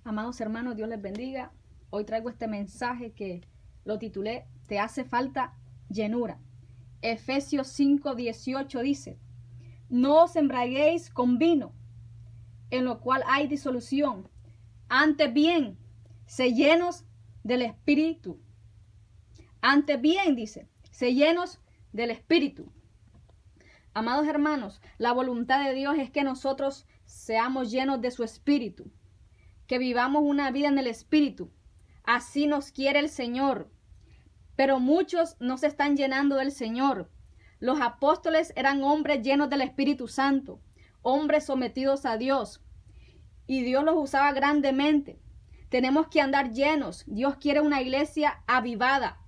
Amados hermanos, Dios les bendiga. Hoy traigo este mensaje que lo titulé Te hace falta llenura. Efesios 5:18 dice: No os embriaguéis con vino, en lo cual hay disolución. Antes bien, sé llenos del Espíritu. Antes bien, dice, sé llenos del Espíritu. Amados hermanos, la voluntad de Dios es que nosotros seamos llenos de su Espíritu, que vivamos una vida en el Espíritu. Así nos quiere el Señor. Pero muchos no se están llenando del Señor. Los apóstoles eran hombres llenos del Espíritu Santo, hombres sometidos a Dios, y Dios los usaba grandemente. Tenemos que andar llenos. Dios quiere una iglesia avivada.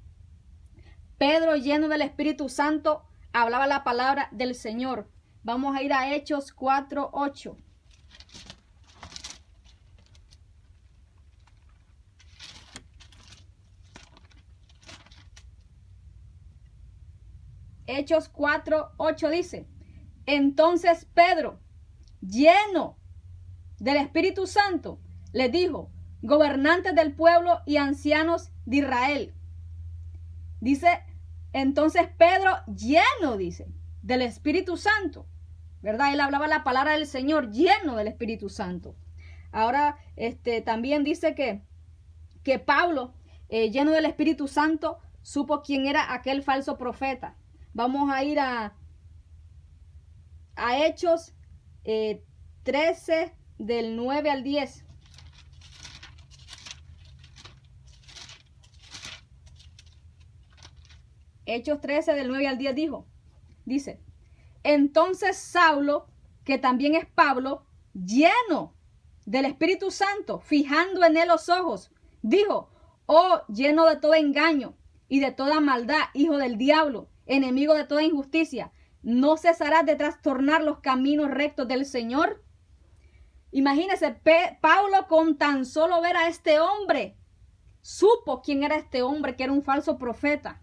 Pedro, lleno del Espíritu Santo, hablaba la palabra del Señor. Vamos a ir a Hechos 4:8. Hechos 4:8 dice: Entonces Pedro, lleno del Espíritu Santo, les dijo: gobernantes del pueblo y ancianos de Israel. Dice, entonces Pedro, lleno, dice, del Espíritu Santo, ¿verdad? Él hablaba la palabra del Señor, lleno del Espíritu Santo. Ahora, también dice que Pablo, lleno del Espíritu Santo, supo quién era aquel falso profeta. Vamos a ir a Hechos 13, del 9 al 10. Hechos 13, del 9 al 10 dice: Entonces Saulo, que también es Pablo, lleno del Espíritu Santo, fijando en él los ojos, dijo: Oh, lleno de todo engaño y de toda maldad, hijo del diablo, enemigo de toda injusticia, ¿no cesarás de trastornar los caminos rectos del Señor? Imagínese, Pablo, con tan solo ver a este hombre, supo quién era este hombre, que era un falso profeta.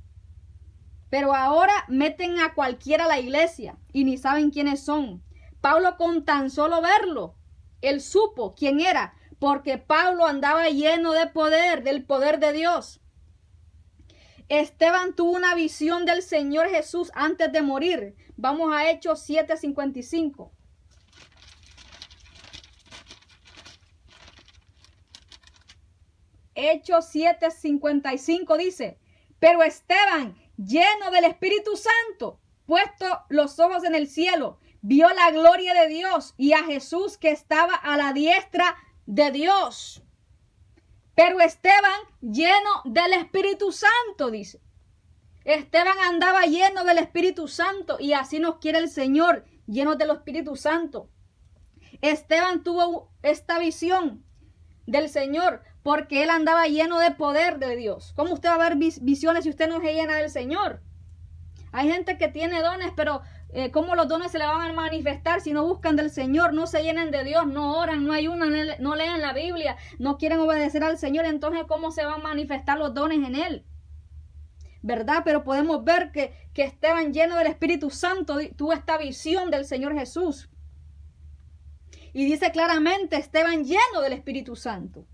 Pero ahora meten a cualquiera a la iglesia y ni saben quiénes son. Pablo, con tan solo verlo, él supo quién era, porque Pablo andaba lleno de poder, del poder de Dios. Esteban tuvo una visión del Señor Jesús antes de morir. Vamos a Hechos 7:55. Hechos 7:55 dice: Pero Esteban, lleno del Espíritu Santo, puesto los ojos en el cielo, vio la gloria de Dios y a Jesús que estaba a la diestra de Dios. Pero Esteban, lleno del Espíritu Santo, dice. Esteban andaba lleno del Espíritu Santo y así nos quiere el Señor, llenos del Espíritu Santo. Esteban tuvo esta visión del Señor porque él andaba lleno de poder de Dios. ¿Cómo usted va a ver visiones si usted no se llena del Señor? Hay gente que tiene dones, pero ¿cómo los dones se le van a manifestar si no buscan del Señor, no se llenan de Dios, no oran, no ayunan, no leen la Biblia, no quieren obedecer al Señor? Entonces, ¿cómo se van a manifestar los dones en él? ¿Verdad? Pero podemos ver que Esteban, lleno del Espíritu Santo, tuvo esta visión del Señor Jesús. Y dice claramente, Esteban, lleno del Espíritu Santo,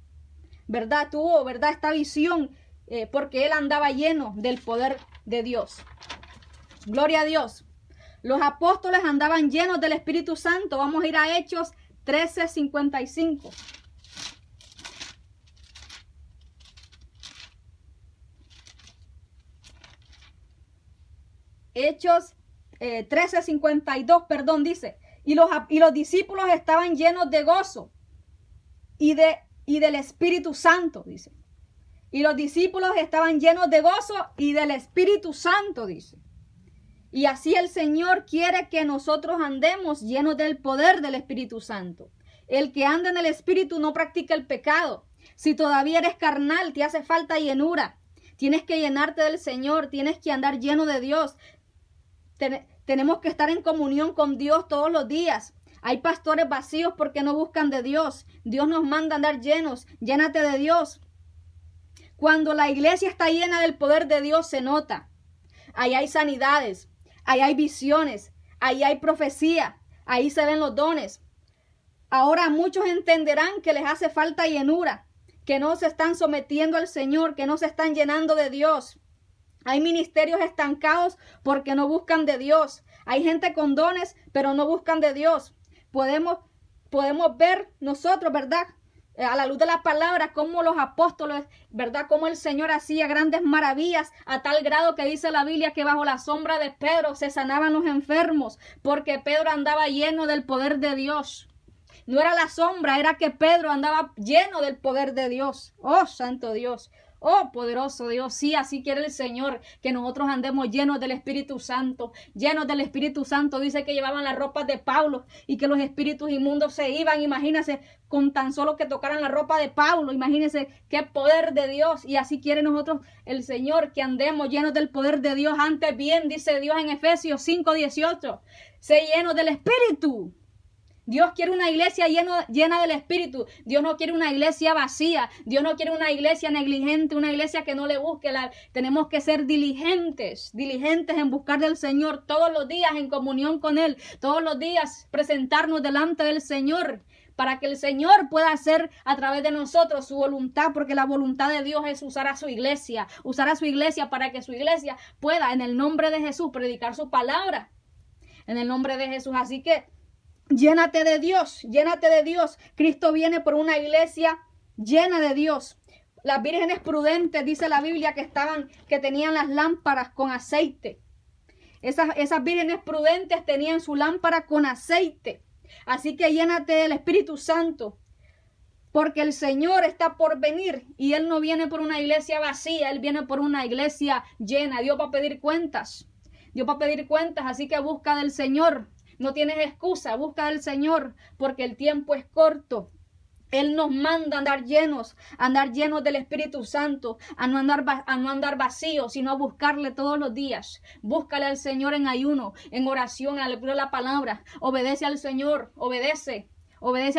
¿verdad? Tuvo, ¿verdad?, esta visión porque él andaba lleno del poder de Dios. Gloria a Dios. Los apóstoles andaban llenos del Espíritu Santo. Vamos a ir a Hechos 13:55. Hechos 13:52, dice: y los discípulos estaban llenos de gozo y del Espíritu Santo, dice. Y los discípulos estaban llenos de gozo y del Espíritu Santo, dice. Y así el Señor quiere que nosotros andemos llenos del poder del Espíritu Santo. El que anda en el Espíritu no practica el pecado. Si todavía eres carnal, te hace falta llenura. Tienes que llenarte del Señor, tienes que andar lleno de Dios. Tenemos que estar en comunión con Dios todos los días. Hay pastores vacíos porque no buscan de Dios. Dios nos manda a andar llenos. Llénate de Dios. Cuando la iglesia está llena del poder de Dios, se nota. Ahí hay sanidades, ahí hay visiones, ahí hay profecía, ahí se ven los dones. Ahora muchos entenderán que les hace falta llenura, que no se están sometiendo al Señor, que no se están llenando de Dios. Hay ministerios estancados porque no buscan de Dios. Hay gente con dones, pero no buscan de Dios. Podemos ver nosotros, ¿verdad? A la luz de la palabra, cómo los apóstoles, ¿verdad? Cómo el Señor hacía grandes maravillas a tal grado que dice la Biblia que bajo la sombra de Pedro se sanaban los enfermos, porque Pedro andaba lleno del poder de Dios. No era la sombra, era que Pedro andaba lleno del poder de Dios. Oh, santo Dios. Oh, poderoso Dios, sí, así quiere el Señor, que nosotros andemos llenos del Espíritu Santo, llenos del Espíritu Santo. Dice que llevaban las ropas de Pablo y que los espíritus inmundos se iban. Imagínense, con tan solo que tocaran la ropa de Pablo, imagínense qué poder de Dios. Y así quiere nosotros el Señor, que andemos llenos del poder de Dios. Antes bien, dice Dios en Efesios 5:18, sé llenos del Espíritu. Dios quiere una iglesia llena del Espíritu. Dios no quiere una iglesia vacía. Dios no quiere una iglesia negligente, una iglesia que no le busque. Tenemos que ser diligentes en buscar del Señor todos los días, en comunión con Él. Todos los días presentarnos delante del Señor, para que el Señor pueda hacer a través de nosotros su voluntad, porque la voluntad de Dios es usar a su iglesia para que su iglesia pueda, en el nombre de Jesús, predicar su palabra. En el nombre de Jesús. Así que llénate de Dios, llénate de Dios. Cristo viene por una iglesia llena de Dios. Las vírgenes prudentes, dice la Biblia, que tenían las lámparas con aceite. Esas vírgenes prudentes tenían su lámpara con aceite. Así que llénate del Espíritu Santo, porque el Señor está por venir y Él no viene por una iglesia vacía, Él viene por una iglesia llena. Dios va a pedir cuentas. Dios va a pedir cuentas, así que busca del Señor. No tienes excusa, busca del Señor, porque el tiempo es corto. Él nos manda a andar llenos del Espíritu Santo, a no andar vacíos, sino a buscarle todos los días. Búscale al Señor en ayuno, en oración, a la lectura de la palabra. Obedece al Señor, obedece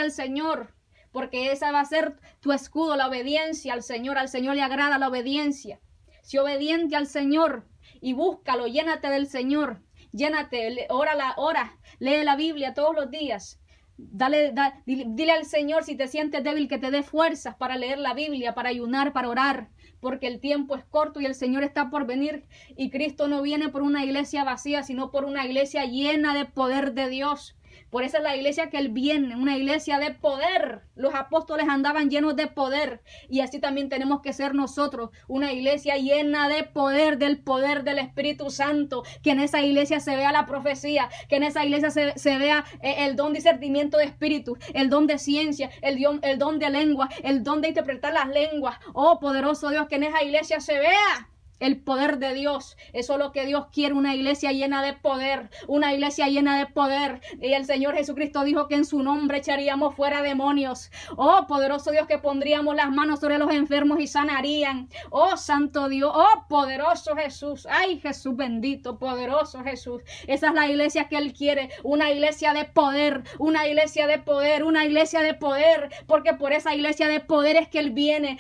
al Señor, porque esa va a ser tu escudo, la obediencia al Señor. Al Señor le agrada la obediencia. Sé obediente al Señor y búscalo, llénate del Señor. Llénate, ora, lee la Biblia todos los días. Dile al Señor, si te sientes débil, que te dé fuerzas para leer la Biblia, para ayunar, para orar, porque el tiempo es corto y el Señor está por venir. Y Cristo no viene por una iglesia vacía, sino por una iglesia llena de poder de Dios. Por eso es la iglesia que Él viene, una iglesia de poder. Los apóstoles andaban llenos de poder, y así también tenemos que ser nosotros, una iglesia llena de poder, del poder del Espíritu Santo. Que en esa iglesia se vea la profecía, que en esa iglesia se vea el don de discernimiento de espíritu, el don de ciencia, el don de lengua, el don de interpretar las lenguas. Oh, poderoso Dios, que en esa iglesia se vea el poder de Dios. Eso es lo que Dios quiere, una iglesia llena de poder, una iglesia llena de poder. Y el Señor Jesucristo dijo que en su nombre echaríamos fuera demonios. Oh, poderoso Dios, que pondríamos las manos sobre los enfermos y sanarían. Oh, santo Dios, oh, poderoso Jesús. Ay, Jesús bendito, poderoso Jesús. Esa es la iglesia que Él quiere, una iglesia de poder, una iglesia de poder, una iglesia de poder, porque por esa iglesia de poder es que Él viene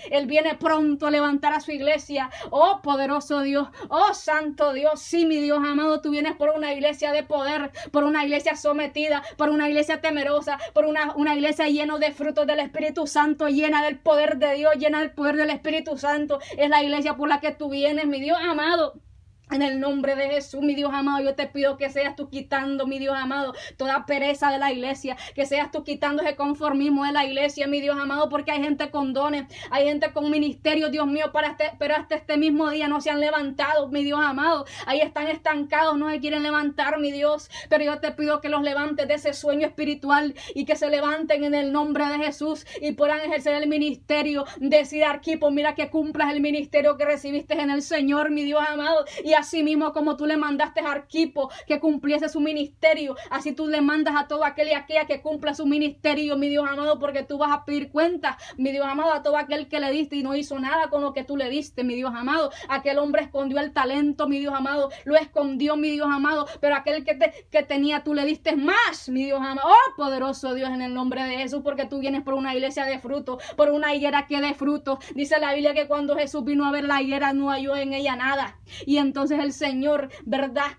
pronto a levantar a su iglesia. Oh, poderoso Dios, oh santo Dios, sí, mi Dios amado, tú vienes por una iglesia de poder, por una iglesia sometida, por una iglesia temerosa, por una iglesia llena de frutos del Espíritu Santo, llena del poder de Dios, llena del poder del Espíritu Santo. Es la iglesia por la que tú vienes, mi Dios amado. En el nombre de Jesús, mi Dios amado, yo te pido que seas tú quitando, mi Dios amado, toda pereza de la iglesia, que seas tú quitando ese conformismo de la iglesia, mi Dios amado, porque hay gente con dones, hay gente con ministerio, Dios mío, pero hasta este mismo día no se han levantado, mi Dios amado, ahí están estancados, no se quieren levantar, mi Dios, pero yo te pido que los levantes de ese sueño espiritual y que se levanten en el nombre de Jesús y puedan ejercer el ministerio. Decir, Arquipo, mira que cumplas el ministerio que recibiste en el Señor, mi Dios amado, y así mismo como tú le mandaste a Arquipo que cumpliese su ministerio, así tú le mandas a todo aquel y aquella que cumpla su ministerio, mi Dios amado, porque tú vas a pedir cuentas, mi Dios amado, a todo aquel que le diste y no hizo nada con lo que tú le diste, mi Dios amado. Aquel hombre escondió el talento, mi Dios amado, lo escondió, mi Dios amado, pero aquel que tenía tú le diste más, mi Dios amado. Oh, poderoso Dios, en el nombre de Jesús, porque tú vienes por una iglesia de fruto, por una higuera que dé fruto. Dice la Biblia que cuando Jesús vino a ver la higuera no halló en ella nada, y entonces el Señor, ¿verdad?,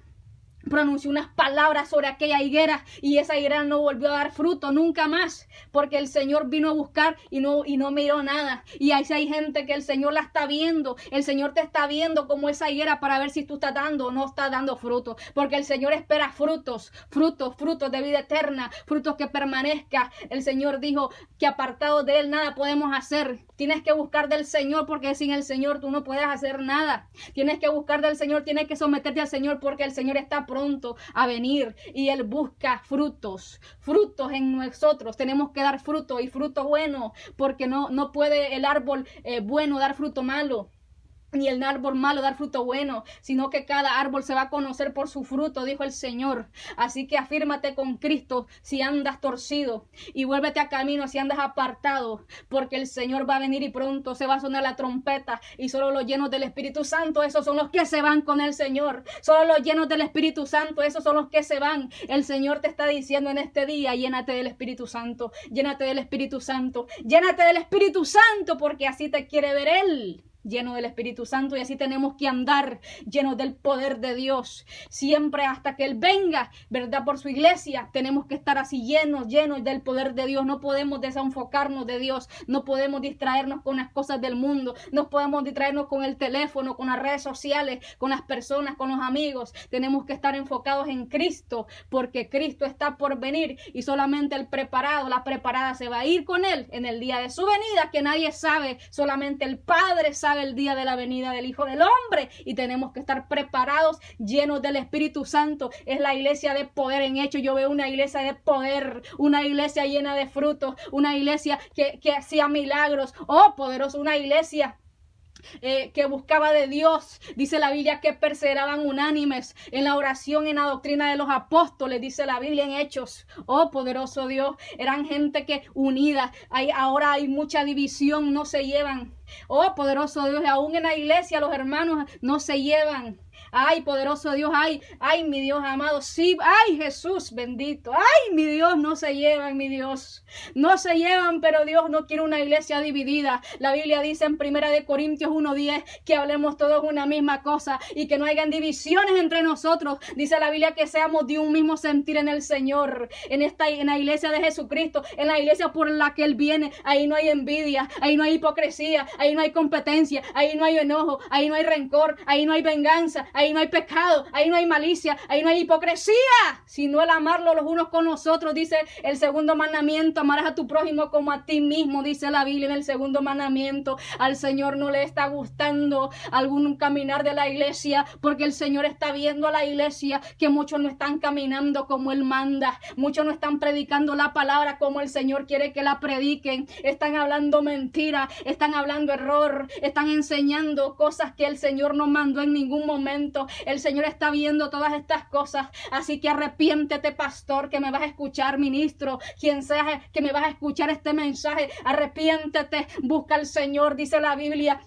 pronunció unas palabras sobre aquella higuera y esa higuera no volvió a dar fruto nunca más, porque el Señor vino a buscar y no miró nada. Y ahí hay gente que el Señor la está viendo, el Señor te está viendo como esa higuera para ver si tú estás dando o no estás dando fruto, porque el Señor espera frutos de vida eterna, frutos que permanezcan. El Señor dijo que apartados de Él nada podemos hacer. Tienes que buscar del Señor, porque sin el Señor tú no puedes hacer nada. Tienes que buscar del Señor, tienes que someterte al Señor, porque el Señor está pronto a venir y Él busca frutos en nosotros. Tenemos que dar fruto y fruto bueno, porque no puede el árbol bueno dar fruto malo, ni el árbol malo dar fruto bueno, sino que cada árbol se va a conocer por su fruto, dijo el Señor. Así que afírmate con Cristo si andas torcido y vuélvete a camino si andas apartado, porque el Señor va a venir y pronto se va a sonar la trompeta y solo los llenos del Espíritu Santo, esos son los que se van con el Señor. Solo los llenos del Espíritu Santo, esos son los que se van. El Señor te está diciendo en este día, llénate del Espíritu Santo, llénate del Espíritu Santo, llénate del Espíritu Santo, porque así te quiere ver Él, lleno del Espíritu Santo, y así tenemos que andar llenos del poder de Dios siempre hasta que Él venga, ¿verdad? Por su iglesia tenemos que estar así llenos del poder de Dios. No podemos desenfocarnos de Dios, no podemos distraernos con las cosas del mundo, no podemos distraernos con el teléfono, con las redes sociales, con las personas, con los amigos. Tenemos que estar enfocados en Cristo, porque Cristo está por venir y solamente el preparado, la preparada se va a ir con Él en el día de su venida, que nadie sabe, solamente el Padre sabe el día de la venida del Hijo del Hombre, y tenemos que estar preparados, llenos del Espíritu Santo. Es la iglesia de poder en hecho. Yo veo una iglesia de poder, una iglesia llena de frutos, una iglesia que hacía milagros. Oh, poderoso, una iglesia que buscaba de Dios. Dice la Biblia que perseveraban unánimes en la oración, en la doctrina de los apóstoles, dice la Biblia en Hechos. Oh, poderoso Dios, eran gente que unida. Ahora hay mucha división, no se llevan. Oh, poderoso Dios, aún en la iglesia los hermanos no se llevan. Ay, poderoso Dios, ay, mi Dios amado, sí, ay, Jesús bendito, ay, mi Dios, no se llevan, mi Dios, no se llevan, pero Dios no quiere una iglesia dividida. La Biblia dice en 1 Corintios 1:10 que hablemos todos una misma cosa y que no hayan divisiones entre nosotros. Dice la Biblia que seamos de un mismo sentir en el Señor, en la iglesia de Jesucristo, en la iglesia por la que Él viene. Ahí no hay envidia, ahí no hay hipocresía, ahí no hay competencia, ahí no hay enojo, ahí no hay rencor, ahí no hay venganza, ahí no hay pecado, ahí no hay malicia, ahí no hay hipocresía, sino el amarlo los unos con los otros. Dice el segundo mandamiento, amarás a tu prójimo como a ti mismo, dice la Biblia en el segundo mandamiento. Al Señor no le está gustando algún caminar de la iglesia, porque el Señor está viendo a la iglesia que muchos no están caminando como Él manda, muchos no están predicando la palabra como el Señor quiere que la prediquen, están hablando mentira, están hablando error, están enseñando cosas que el Señor no mandó en ningún momento. El Señor está viendo todas estas cosas, así que arrepiéntete, pastor, que me vas a escuchar, ministro, quien sea que me vas a escuchar este mensaje, arrepiéntete, busca al Señor. Dice la Biblia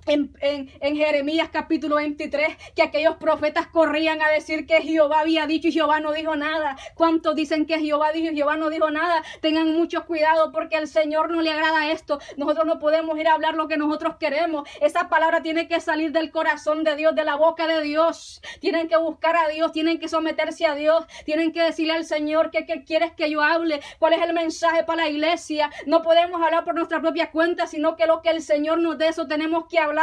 en Jeremías capítulo 23 que aquellos profetas corrían a decir que Jehová había dicho y Jehová no dijo nada. ¿Cuántos dicen que Jehová dijo y Jehová no dijo nada? Tengan mucho cuidado, porque al Señor no le agrada esto. Nosotros no podemos ir a hablar lo que nosotros queremos. Esa palabra tiene que salir del corazón de Dios, de la boca de Dios. Tienen que buscar a Dios, tienen que someterse a Dios, tienen que decirle al Señor qué quieres que yo hable, cuál es el mensaje para la iglesia. No podemos hablar por nuestra propia cuenta, sino que lo que el Señor nos dé, eso tenemos que hablar,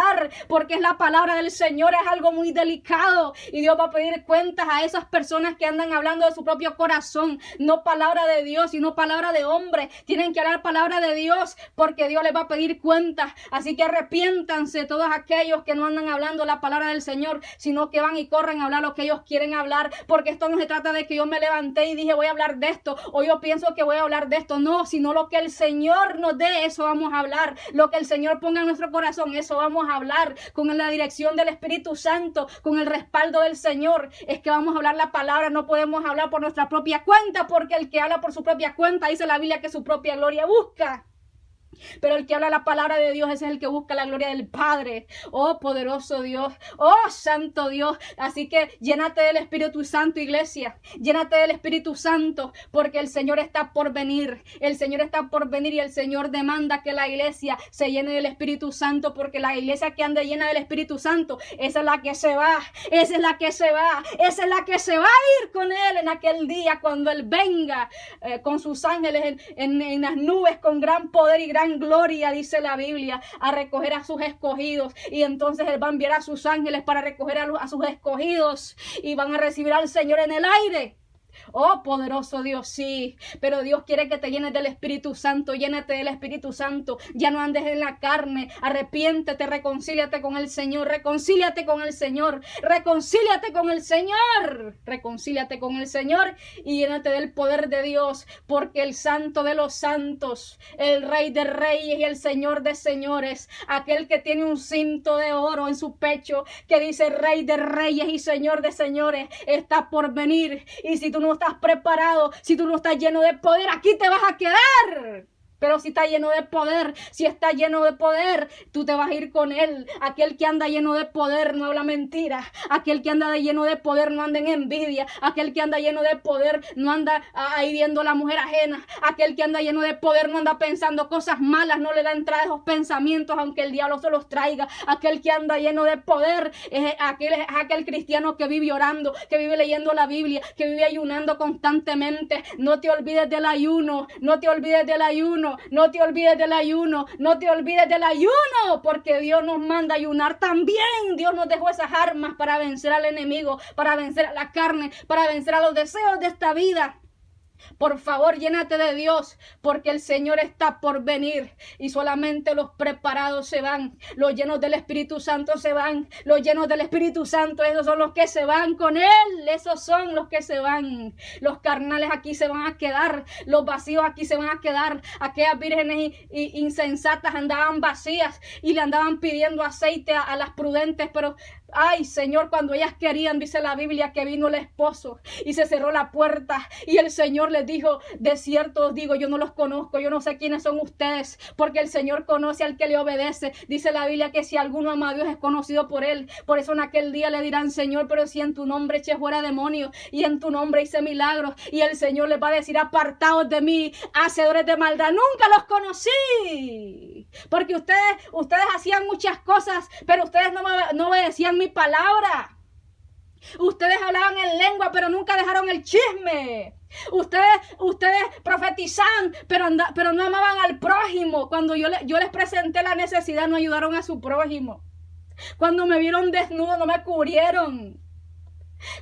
porque es la palabra del Señor, es algo muy delicado y Dios va a pedir cuentas a esas personas que andan hablando de su propio corazón. No palabra de Dios, sino palabra de hombre. Tienen que hablar palabra de Dios, porque Dios les va a pedir cuentas. Así que arrepiéntanse todos aquellos que no andan hablando la palabra del Señor, sino que van y corren a hablar lo que ellos quieren hablar, porque esto no se trata de que yo me levanté y dije voy a hablar de esto, o yo pienso que voy a hablar de esto. No, sino lo que el Señor nos dé, eso vamos a hablar. Lo que el Señor ponga en nuestro corazón, eso vamos a hablar, con la dirección del Espíritu Santo, con el respaldo del Señor. Es que vamos a hablar la palabra, no podemos hablar por nuestra propia cuenta, porque el que habla por su propia cuenta, dice la Biblia, que su propia gloria busca. Pero el que habla la palabra de Dios, ese es el que busca la gloria del Padre. Oh, poderoso Dios. Oh, santo Dios. Así que llénate del Espíritu Santo, iglesia. Llénate del Espíritu Santo, porque el Señor está por venir. El Señor está por venir y el Señor demanda que la iglesia se llene del Espíritu Santo, porque la iglesia que ande llena del Espíritu Santo, esa es la que se va. Esa es la que se va. Esa es la que se va a ir con Él en aquel día cuando Él venga con sus ángeles en las nubes con gran poder y gran gloria, dice la Biblia, a recoger a sus escogidos. Y entonces Él va a enviar a sus ángeles para recoger a sus escogidos y van a recibir al Señor en el aire. Oh, poderoso Dios, sí, pero Dios quiere que te llenes del Espíritu Santo. Llénate del Espíritu Santo, ya no andes en la carne. Arrepiéntete, reconcíliate con el Señor, reconcíliate con el Señor, reconcíliate con el Señor, reconcíliate con el Señor y llénate del poder de Dios, porque el Santo de los santos, el Rey de reyes y el Señor de señores, aquel que tiene un cinto de oro en su pecho que dice Rey de reyes y Señor de señores, está por venir. Y si tú no estás preparado, si tú no estás lleno de poder, aquí te vas a quedar. Pero si está lleno de poder, si está lleno de poder, tú te vas a ir con Él. Aquel que anda lleno de poder no habla mentira. Aquel que anda lleno de poder no anda en envidia. Aquel que anda lleno de poder no anda ahí viendo a la mujer ajena. Aquel que anda lleno de poder no anda pensando cosas malas, no le da entrada a esos pensamientos, aunque el diablo se los traiga. Aquel que anda lleno de poder es aquel cristiano que vive orando, que vive leyendo la Biblia, que vive ayunando constantemente. No te olvides del ayuno, no te olvides del ayuno. No te olvides del ayuno, no te olvides del ayuno, porque Dios nos manda a ayunar también. Dios nos dejó esas armas para vencer al enemigo, para vencer a la carne, para vencer a los deseos de esta vida. Por favor, llénate de Dios, porque el Señor está por venir y solamente los preparados se van. Los llenos del Espíritu Santo se van. Los llenos del Espíritu Santo, esos son los que se van con Él. Esos son los que se van. Los carnales aquí se van a quedar. Los vacíos aquí se van a quedar. Aquellas vírgenes insensatas andaban vacías y le andaban pidiendo aceite a las prudentes, pero ay, Señor, cuando ellas querían, dice la Biblia, que vino el esposo y se cerró la puerta y el Señor les dijo, de cierto os digo, yo no los conozco, yo no sé quiénes son ustedes, porque el Señor conoce al que le obedece. Dice la Biblia que si alguno ama a Dios es conocido por Él. Por eso en aquel día le dirán, Señor, pero si en tu nombre eché fuera demonios y en tu nombre hice milagros, y el Señor les va a decir, apartaos de mí, hacedores de maldad, nunca los conocí. Porque ustedes hacían muchas cosas, pero ustedes no obedecían mi palabra. Ustedes hablaban en lengua, pero nunca dejaron el chisme. Ustedes profetizaban, pero no amaban al prójimo. Cuando yo les presenté la necesidad, no ayudaron a su prójimo. Cuando me vieron desnudo, no me cubrieron.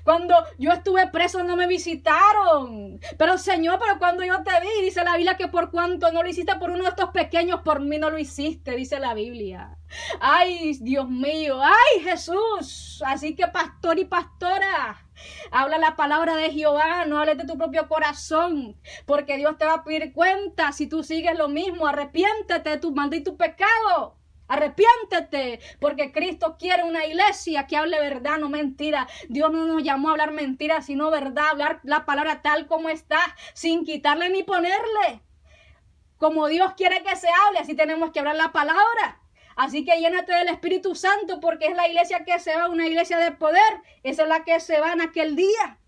Cuando yo estuve preso no me visitaron. Pero Señor, pero cuando yo te vi, dice la Biblia que por cuanto no lo hiciste por uno de estos pequeños, por mí no lo hiciste, dice la Biblia. Ay, Dios mío, ay, Jesús. Así que pastor y pastora, habla la palabra de Jehová, no hables de tu propio corazón, porque Dios te va a pedir cuenta si tú sigues lo mismo. Arrepiéntete de tu maldad y tu pecado. Arrepiéntete, porque Cristo quiere una iglesia que hable verdad, no mentira. Dios no nos llamó a hablar mentira, sino verdad, hablar la palabra tal como está, sin quitarle ni ponerle. Como Dios quiere que se hable, así tenemos que hablar la palabra. Así que llénate del Espíritu Santo, porque es la iglesia que se va, una iglesia de poder. Esa es la que se va en aquel día.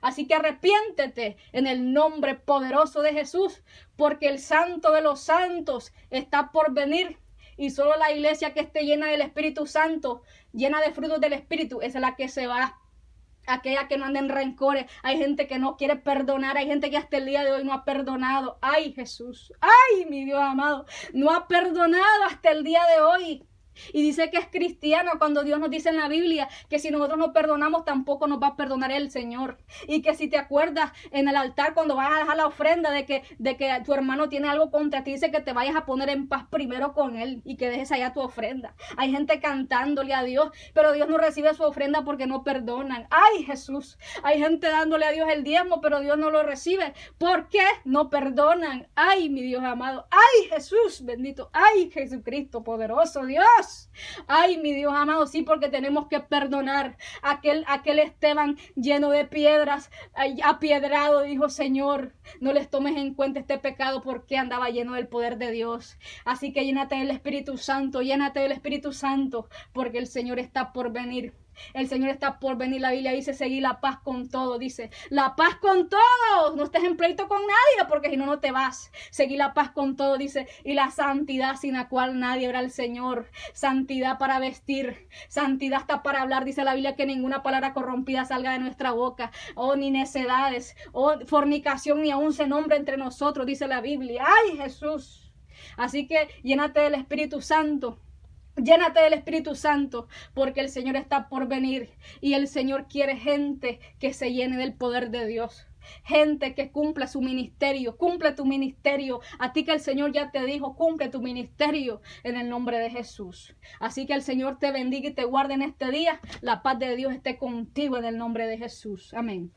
Así que arrepiéntete en el nombre poderoso de Jesús, porque el Santo de los santos está por venir. Y solo la iglesia que esté llena del Espíritu Santo, llena de frutos del Espíritu, esa es la que se va. Aquella que no anda en rencores. Hay gente que no quiere perdonar. Hay gente que hasta el día de hoy no ha perdonado. Ay, Jesús. Ay, mi Dios amado. No ha perdonado hasta el día de hoy. Y dice que es cristiano cuando Dios nos dice en la Biblia que si nosotros no perdonamos tampoco nos va a perdonar el Señor. Y que si te acuerdas en el altar cuando vas a dejar la ofrenda de que tu hermano tiene algo contra ti, dice que te vayas a poner en paz primero con él y que dejes allá tu ofrenda. Hay gente cantándole a Dios, pero Dios no recibe su ofrenda porque no perdonan. Ay, Jesús. Hay gente dándole a Dios el diezmo, pero Dios no lo recibe. ¿Por qué? No perdonan. Ay, mi Dios amado. Ay, Jesús bendito. Ay, Jesucristo poderoso Dios. Dios. Ay, mi Dios amado, sí, porque tenemos que perdonar. Aquel Esteban lleno de piedras, apiedrado, dijo: Señor, no les tomes en cuenta este pecado, porque andaba lleno del poder de Dios. Así que llénate del Espíritu Santo, llénate del Espíritu Santo, porque el Señor está por venir. El Señor está por venir. La Biblia dice: seguir la paz con todo. Dice: la paz con todos. No estés en pleito con nadie, porque si no, no te vas. Seguir la paz con todo, dice. Y la santidad, sin la cual nadie verá al Señor. Santidad para vestir, santidad hasta para hablar. Dice la Biblia que ninguna palabra corrompida salga de nuestra boca. Oh, ni necedades, oh, fornicación, ni aún se nombre entre nosotros, dice la Biblia. Ay, Jesús. Así que llénate del Espíritu Santo. Llénate del Espíritu Santo, porque el Señor está por venir y el Señor quiere gente que se llene del poder de Dios. Gente que cumpla su ministerio. Cumple tu ministerio. A ti que el Señor ya te dijo: cumple tu ministerio en el nombre de Jesús. Así que el Señor te bendiga y te guarde en este día. La paz de Dios esté contigo en el nombre de Jesús. Amén.